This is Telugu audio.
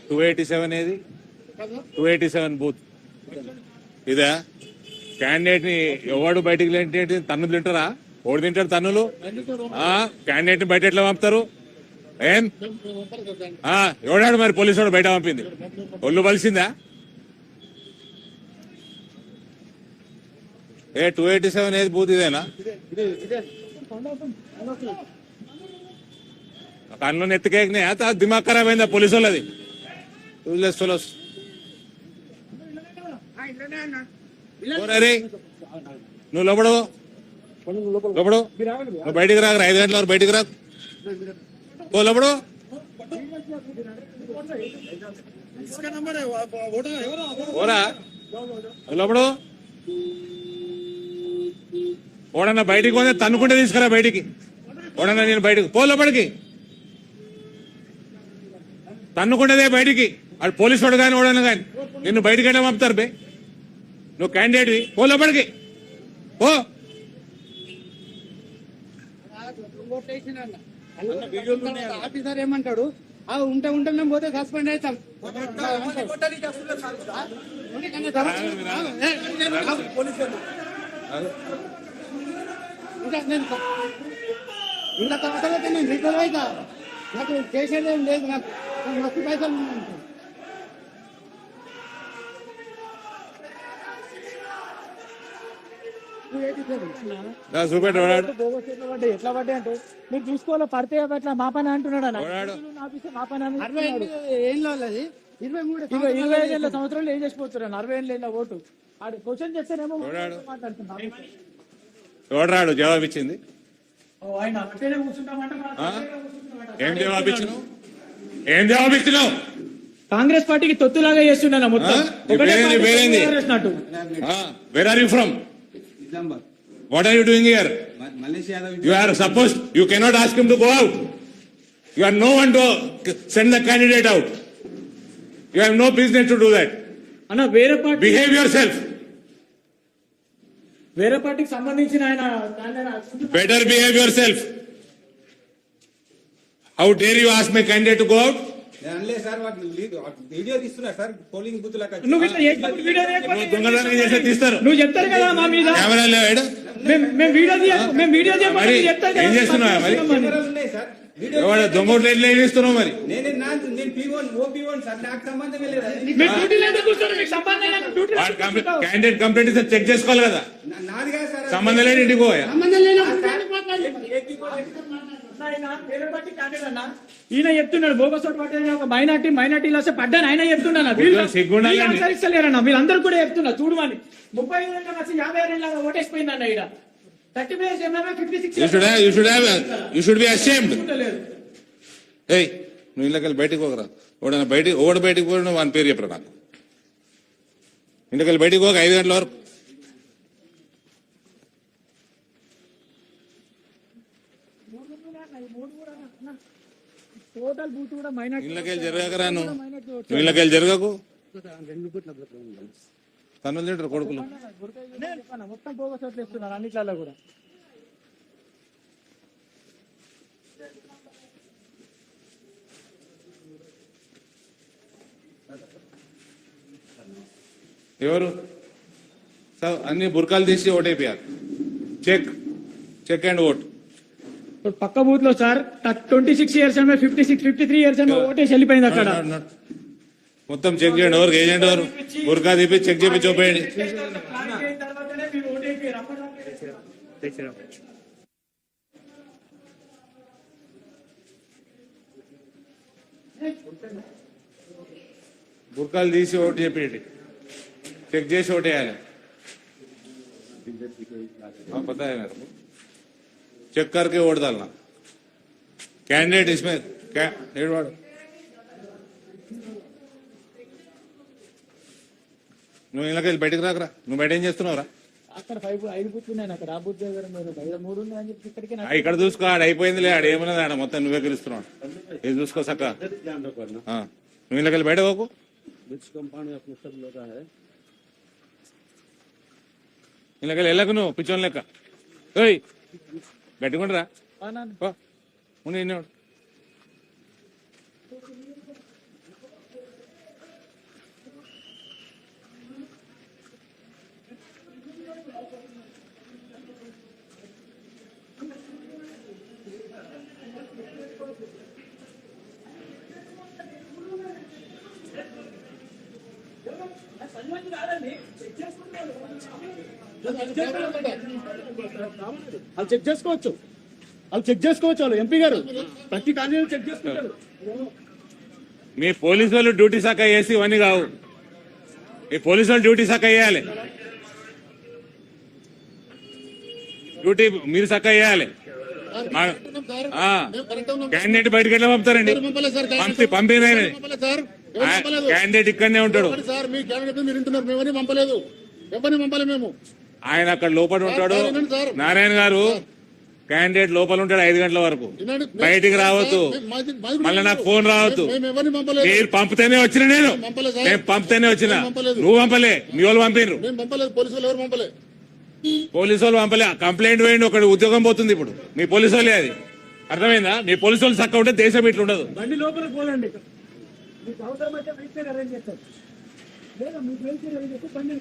287 ఏది 287 బూత్ ఇదా? క్యాండిడేట్ ని ఎవడు బయటికి తన్నులు తింటారా? ఓడి తింటాడు తన్నులు. క్యాండిడేట్ ని బయట ఎట్లా పంపుతారు? ఏం ఎవడాడు మరి పోలీసు వాడు బయట పంపింది? ఒళ్ళు బలిసిందా? 287 ఏది బూత్ ఇదేనా? కన్ను నెత్తికేకినా దిమాగ్ ఖరాబ్ అయిందా పోలీసు వాళ్ళది? నువ్వు లోపడు లోపడు, నువ్వు బయటికి రాక 5 గంటల వరకు బయటికి రాకు. ఓ లోపడు ఓరా లోపడు. ఓడన్నా బయటికి పోతే తన్నుకుంటే తీసుకురా బయటికి. ఓడన్నా నేను బయటకు పో, లోపలికి తన్నుకుంటేదే బయటికి. వాడు పోలీసు వాడు కానీ ఓడన్నా కానీ నిన్ను బయటికి పంపుతారు బే. నువ్వు క్యాండిడేట్వి, పో లోపలికి పో. ఆఫీసర్ ఏమంటాడు? ఉంటే ఉంటే మేము పోతే సస్పెండ్ అవుతాం. ఇంకా తర్వాత నేను రిటర్న్ అవుతా. నాకు చేసేది ఏం లేదు. నాకు మస్తు పైసలు ఎట్లా పడ్డాయి అంటే మీరు చూసుకోవాలి. పడితే అట్లా మా పని అంటున్నాడు అన్న. మా పని 25 సంవత్సరాలు ఏం చేసిపోతున్నాను. 60 ఏళ్ళ ఓటు క్వశ్చన్ చేస్తేనేమో మాట్లాడుతున్నాను. చూడరాడు జవాబు ఇచ్చింది. ఆయన అట్టేనే కూర్చుంటామంటే ఏం జవాబు ఇచ్చినావు? ఏం జవాబు ఇచ్చినావు? కాంగ్రెస్ పార్టీకి తొత్తులాగా చేస్తున్నాను మొత్తం. Where are you from? What are you doing here? Malaysia. You are supposed, you cannot ask him to go out. You are no one to send the candidate out. You have no business to do that. Anna, వేరే పార్టీ Behave yourself. వేరే పార్టీకి సంబంధించిన ఆయన Better behave yourself. How dare you ask my candidate to go out? Video తీస్తున్నారు సార్. పోలింగ్ బూత్ లాగా దొంగతనం చేస్తే తీస్తారు. నువ్వు చెప్తారు కదా మా మీద. కెమెరా లేవాడు. ఏం చేస్తున్నావా మరి? దొంగ ఏం చేస్తున్నావు మరి? క్యాండిడేట్ కంప్లైంట్ ఇస్తే చెక్ చేసుకోవాలి కదా. సంబంధం లేని ఇంటికి పోయా. ఈయన చెప్తున్నాడు బోగస్ ఒక మైనార్టీలో పడ్డాను. ఆయన చెప్తున్నాను అనుసరిస్తలేరన్న. వీళ్ళందరూ కూడా చెప్తున్నా చూడమని. 35 ఏళ్ళ వచ్చి 50 ఏళ్ళ ఓటేసిపోయిందన్న. ఈడ 30 You should be ashamed. Hey, నువ్వు ఇళ్ళకెళ్ళి బయటకు పోకరా. ఓడ బయటకు పోయి నువ్వు అని పేరు చెప్పరా నాకు. ఇంటికెళ్ళి బయటకు పోక 5 గంటల వరకు. ఇళ్ళకెళ్ళి జరగకరా. నువ్వు ఇళ్ళకెళ్ళి జరగకు. తన్నులు తింటారు కొడుకులు. మొత్తం బోగస్ ఓట్లు ఇస్తున్నారు అన్నిట్లలో కూడా. ఎవరు అన్ని బుర్కాలు తీసి ఓటైపోయారు. Check and vote. పక్క బూత్ లో సార్ 26 ఇయర్స్ 53 ఇయర్స్ ఓటేసి వెళ్ళిపోయింది అక్కడ. మొత్తం చెక్ చేయండి. ఎవరు ఏజెంట్ ఎవరు? బుర్కా తీపి చెక్ చేపి చూపేయండి. బుర్కాలు తీసి ఓటు చెప్పేయండి. చెక్ చేసి ఓటేయాలి. पता है मेरे को. चेक करके वोट डालना. कैंडिडेट इसमें నువ్వు ఇలాగ బయటకు రాకరా. నువ్వు బయట ఏం చేస్తున్నావురా? అక్కడ 5 బూత్లు ఉన్నాయి. అక్కడ ఆ బూత్ దగ్గర 3 ఉన్నాయని చెప్పి ఇక్కడికి ఇక్కడ చూసుకో. ఆడ అయిపోయిందిలే. ఆడ ఏమన్నది ఆడ మొత్తం నువ్వే గెలుస్తున్నావు. ఇది చూసుకో సక్క. నువ్వు ఇలాగ బయట పోకు. ఇలాగ వెళ్ళకు నువ్వు పిచ్చోన్ లెక్క. ఓయ్ గట్టిగుండరా. ఉండి వాళ్ళు చెక్ చేసుకోవచ్చు, వాళ్ళు ఎంపీ గారు ప్రతి కాలేజీలో చెక్ చేసుకుంటారు. మీ పోలీసు వాళ్ళు డ్యూటీ శాఖ వేసి ఇవన్నీ కావు. మీ పోలీసు వాళ్ళు డ్యూటీ శాఖ వేయాలి, డ్యూటీ మీరు శాఖ వేయాలి. క్యాండిడేట్ బయటకు ఎట్లా పంపుతారండి? పంపిన క్యాండిడేట్ ఇక్కడనే ఉంటాడు. సార్ మీ క్యాండిడేట్ మీరు వింటున్నారు, మేమని పంపలేదు, ఎవరిని పంపలేదు మేము. ఆయన అక్కడ లోపల ఉంటాడు. నారాయణ గారు క్యాండిడేట్ లోపల ఉంటాడు 5 గంటల వరకు, బయటికి రావద్దు. మళ్ళీ నాకు ఫోన్ రావద్దు. మీరు పంపితేనే వచ్చిన, నేను పంపితేనే వచ్చిన, నువ్వు పంపలే, మీ వాళ్ళు పంపినరు. పోలీసు వాళ్ళు పంపలే. కంప్లైంట్ వేయండి, ఒకటి ఉద్యోగం పోతుంది ఇప్పుడు. మీ పోలీసు వాళ్ళే అది, అర్థమైందా? మీ పోలీసు వాళ్ళు చక్క ఉంటే దేశం ఇట్లా ఉండదు. బండి లోపల పోలండి, మీకు అవసరం అయితే వెయిట్ అరేంజ్ చేస్తారు, లేదా మీకు వెయిట్ అరేంజ్ చేస్తే బండి